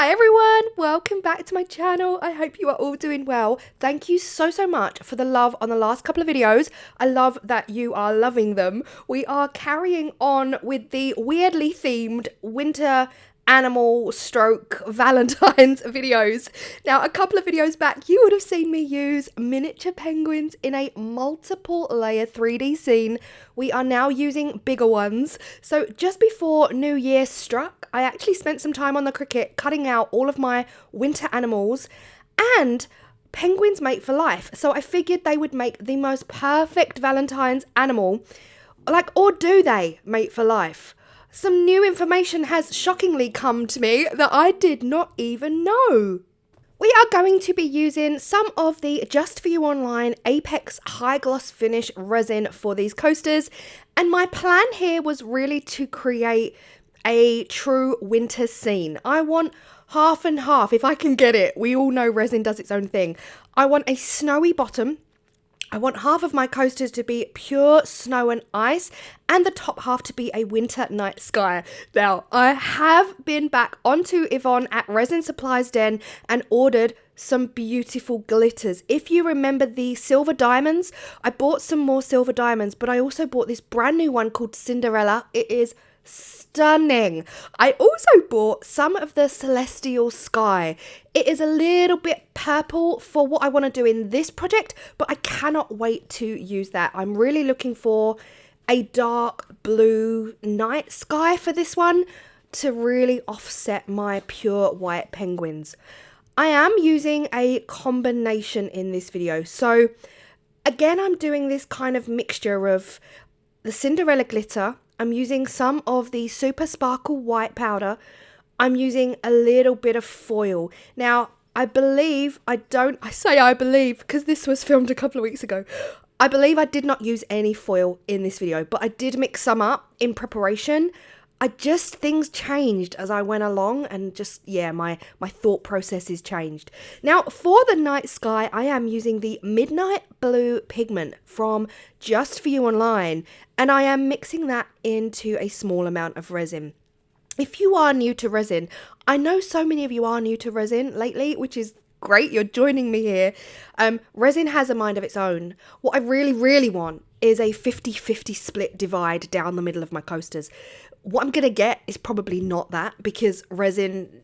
Hi everyone, welcome back to my channel. I hope you are all doing well. Thank you so much for the love on the last couple of videos. I love that you are loving them. We are carrying on with the weirdly themed winter animal stroke Valentine's videos. Now, a couple of videos back, you would have seen me use miniature penguins in a multiple layer 3D scene. We are now using bigger ones. So just before New Year struck, I actually spent some time on the Cricut cutting out all of my winter animals, and penguins mate for life. So I figured they would make the most perfect Valentine's animal. Or do they mate for life? Some new information has shockingly come to me that I did not even know. We are going to be using some of the Just For You Online Apex High Gloss Finish resin for these coasters, and my plan here was really to create a true winter scene. I want half and half, if I can get it. We all know resin does its own thing. I want a snowy bottom. I want half of my coasters to be pure snow and ice, and the top half to be a winter night sky. Now, I have been back onto Yvonne at Resin Supplies Den and ordered some beautiful glitters. If you remember the silver diamonds, I bought some more silver diamonds, but I also bought this brand new one called Cinderella. It is stunning. I also bought some of the Celestial Sky. It is a little bit purple for what I want to do in this project, but I cannot wait to use that. I'm really looking for a dark blue night sky for this one to really offset my pure white penguins. I am using a combination in this video. So again, I'm doing this kind of mixture of the Cinderella glitter. I'm using some of the Super Sparkle white powder. I'm using a little bit of foil. Now, I believe because this was filmed a couple of weeks ago. I believe I did not use any foil in this video, but I did mix some up in preparation. Things changed as I went along, and my thought processes changed. Now, for the night sky, I am using the Midnight Blue pigment from Just For You Online, and I am mixing that into a small amount of resin. If you are new to resin, I know so many of you are new to resin lately, which is great. You're joining me here. Resin has a mind of its own. What I really want is a 50-50 split divide down the middle of my coasters. What I'm going to get is probably not that, because resin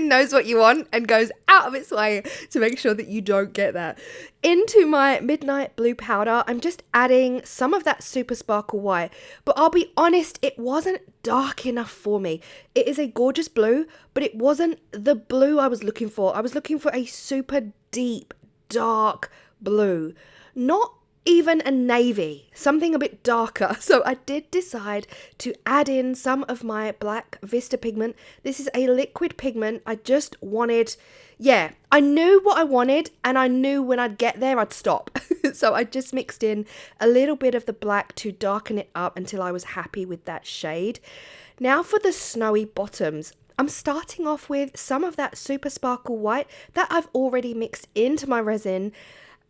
knows what you want and goes out of its way to make sure that you don't get that. Into my Midnight Blue powder, I'm just adding some of that Super Sparkle white, but I'll be honest, it wasn't dark enough for me. It is a gorgeous blue, but it wasn't the blue I was looking for. I was looking for a super deep, dark blue, not even a navy, something a bit darker. So I did decide to add in some of my black Vista pigment. This is a liquid pigment. I just wanted, I knew what I wanted, and I knew when I'd get there I'd stop. So I just mixed in a little bit of the black to darken it up until I was happy with that shade. Now for the snowy bottoms, I'm starting off with some of that Super Sparkle white that I've already mixed into my resin.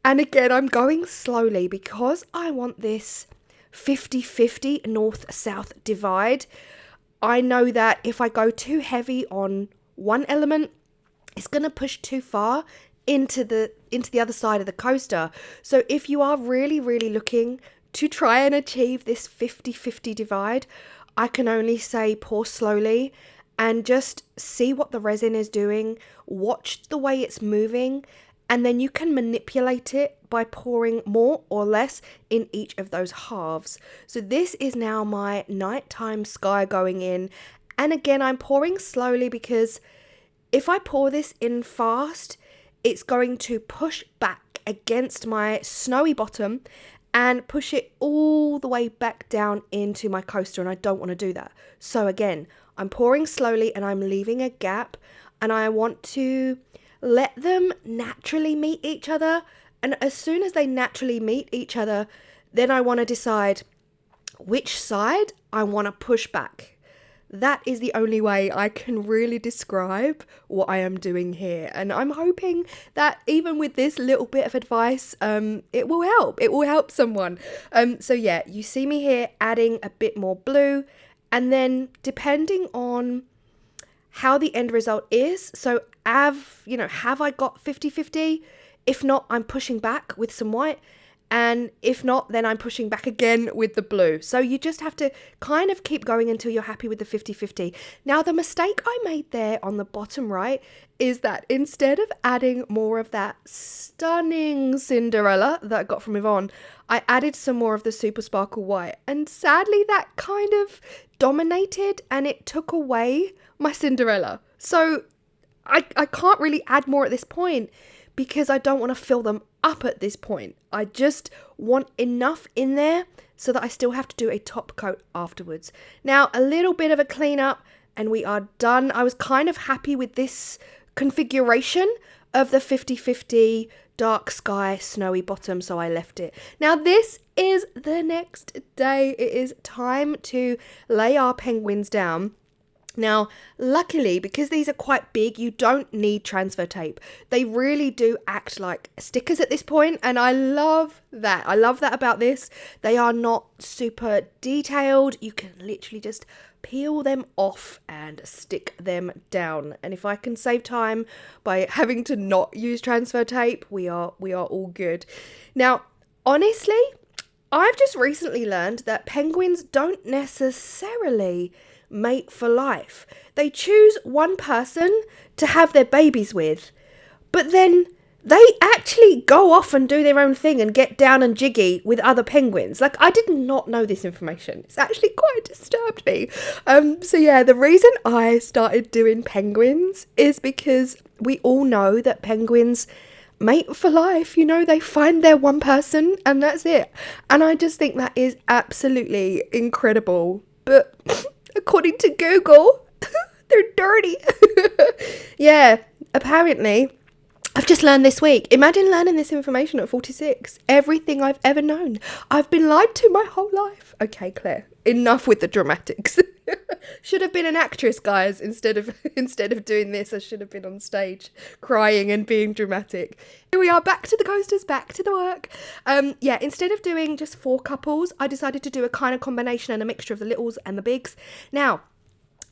And again, I'm going slowly because I want this 50-50 north-south divide. I know that if I go too heavy on one element, it's going to push too far into the other side of the coaster. So if you are really looking to try and achieve this 50-50 divide, I can only say pour slowly and just see what the resin is doing, watch the way it's moving, and then you can manipulate it by pouring more or less in each of those halves. So this is now my nighttime sky going in. And again, I'm pouring slowly because if I pour this in fast, it's going to push back against my snowy bottom and push it all the way back down into my coaster, and I don't want to do that. So again, I'm pouring slowly and I'm leaving a gap, and I want to let them naturally meet each other. And as soon as they naturally meet each other, then I want to decide which side I want to push back. That is the only way I can really describe what I am doing here. And I'm hoping that even with this little bit of advice, it will help. It will help someone. So yeah, you see me here adding a bit more blue, and then depending on how the end result is. So have I got 50-50? If not, I'm pushing back with some white. And if not, then I'm pushing back again with the blue. So you just have to kind of keep going until you're happy with the 50-50. Now, the mistake I made there on the bottom right is that instead of adding more of that stunning Cinderella that I got from Yvonne, I added some more of the Super Sparkle White. And sadly, that kind of dominated and it took away my Cinderella. So I can't really add more at this point because I don't want to fill them up at this point. I just want enough in there so that I still have to do a top coat afterwards. Now, a little bit of a cleanup and we are done. I was kind of happy with this configuration of the 50-50 dark sky snowy bottom, so I left it. Now, this is the next day. It is time to lay our penguins down. Now, luckily, because these are quite big, you don't need transfer tape. They really do act like stickers at this point, and I love that. I love that about this. They are not super detailed. You can literally just peel them off and stick them down. And if I can save time by having to not use transfer tape, we are all good. Now, honestly, I've just recently learned that penguins don't necessarily mate for life. They choose one person to have their babies with, but then they actually go off and do their own thing and get down and jiggy with other penguins. Like, I did not know this information. It's actually quite disturbed me. So yeah, the reason I started doing penguins is because we all know that penguins mate for life. You know, they find their one person and that's it. And I just think that is absolutely incredible. But according to Google, they're dirty. Yeah, apparently. I've just learned this week. Imagine learning this information at 46. Everything I've ever known. I've been lied to my whole life. Okay, Claire, enough with the dramatics. Should have been an actress, guys. Instead of doing this, I should have been on stage crying and being dramatic. Here we are, back to the coasters, back to the work. Yeah, instead of doing just 4 couples, I decided to do a kind of combination and a mixture of the littles and the bigs. Now,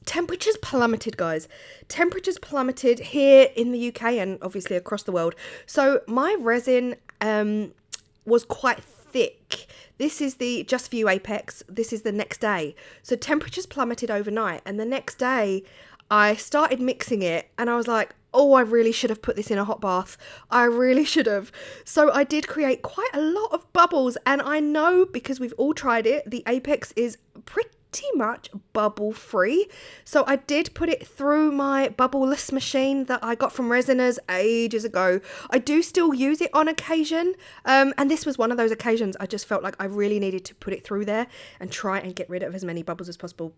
temperatures plummeted, guys. Temperatures plummeted here in the UK and obviously across the world. So my resin was quite thick. This is the Just For You Apex. This is the next day. So temperatures plummeted overnight. And the next day I started mixing it and I was like, oh, I really should have put this in a hot bath. I really should have. So I did create quite a lot of bubbles. And I know, because we've all tried it, the Apex is pretty much bubble free. So I did put it through my bubbleless machine that I got from Resiners ages ago. I do still use it on occasion, and this was one of those occasions I just felt like I really needed to put it through there and try and get rid of as many bubbles as possible.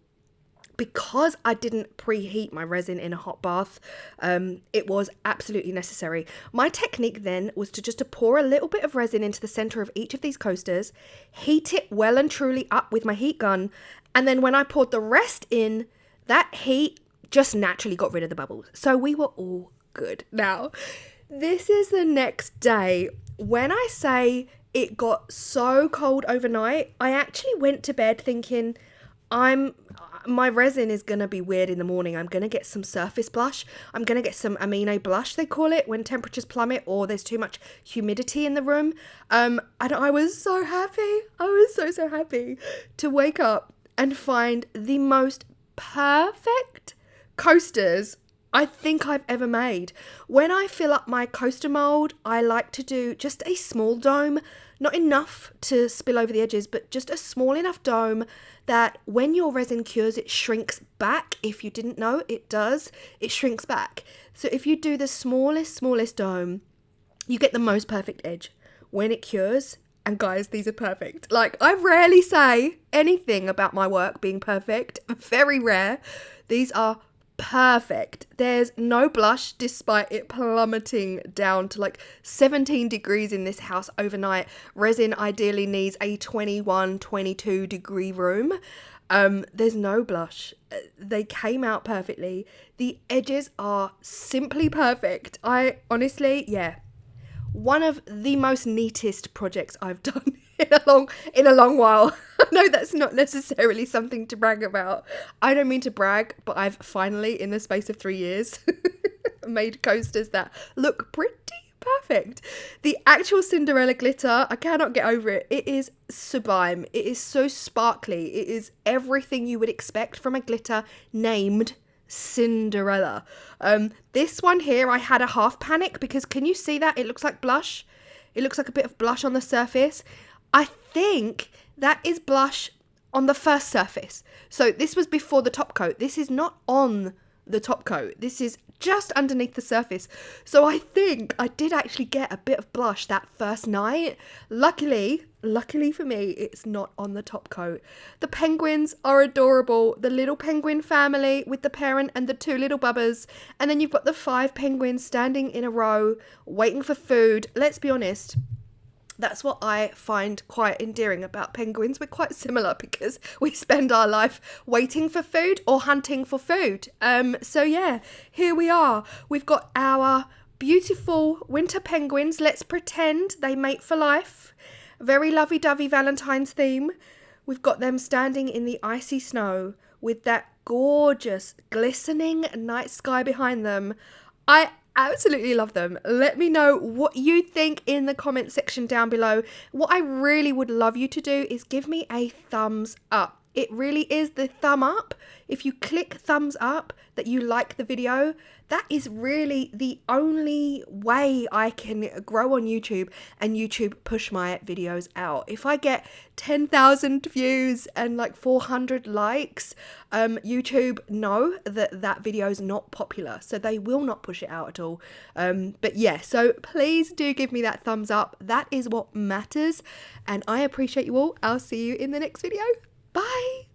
Because I didn't preheat my resin in a hot bath, it was absolutely necessary. My technique then was to pour a little bit of resin into the center of each of these coasters, heat it well and truly up with my heat gun, and then when I poured the rest in, that heat just naturally got rid of the bubbles. So we were all good. Now, this is the next day. When I say it got so cold overnight, I actually went to bed thinking, my resin is going to be weird in the morning. I'm going to get some surface blush. I'm going to get some amino blush, they call it, when temperatures plummet or there's too much humidity in the room. And I was so happy. I was so happy to wake up and find the most perfect coasters I think I've ever made. When I fill up my coaster mold, I like to do just a small dome, not enough to spill over the edges, but just a small enough dome that when your resin cures, it shrinks back. If you didn't know, it does. It shrinks back. So if you do the smallest dome, you get the most perfect edge when it cures. And guys, these are perfect. Like, I rarely say anything about my work being perfect. Very rare. These are perfect. There's no blush despite it plummeting down to like 17 degrees in this house overnight. Resin ideally needs a 21, 22 degree room. There's no blush. They came out perfectly. The edges are simply perfect. I honestly, yeah. one of the most neatest projects I've done in a long while. I know that's not necessarily something to brag about. I don't mean to brag, but I've finally, in the space of 3 years, made coasters that look pretty perfect. The actual Cinderella glitter, I cannot get over it. It is sublime. It is so sparkly. It is everything you would expect from a glitter named Cinderella. This one here, I had a half panic because can you see that? It looks like blush. It looks like a bit of blush on the surface. I think that is blush on the first surface. So this was before the top coat. This is not on the top coat. This is just underneath the surface. So I think I did actually get a bit of blush that first night. Luckily for me, it's not on the top coat. The penguins are adorable. The little penguin family with the parent and the 2 little bubbas. And then you've got the 5 penguins standing in a row, waiting for food. Let's be honest. That's what I find quite endearing about penguins. We're quite similar because we spend our life waiting for food or hunting for food. So yeah, here we are. We've got our beautiful winter penguins. Let's pretend they mate for life. Very lovey-dovey Valentine's theme. We've got them standing in the icy snow with that gorgeous glistening night sky behind them. I absolutely love them. Let me know what you think in the comment section down below. What I really would love you to do is give me a thumbs up. It really is the thumb up. If you click thumbs up that you like the video, that is really the only way I can grow on YouTube and YouTube push my videos out. If I get 10,000 views and like 400 likes, YouTube know that that video is not popular, so they will not push it out at all. But yeah, so please do give me that thumbs up. That is what matters, and I appreciate you all. I'll see you in the next video. Bye.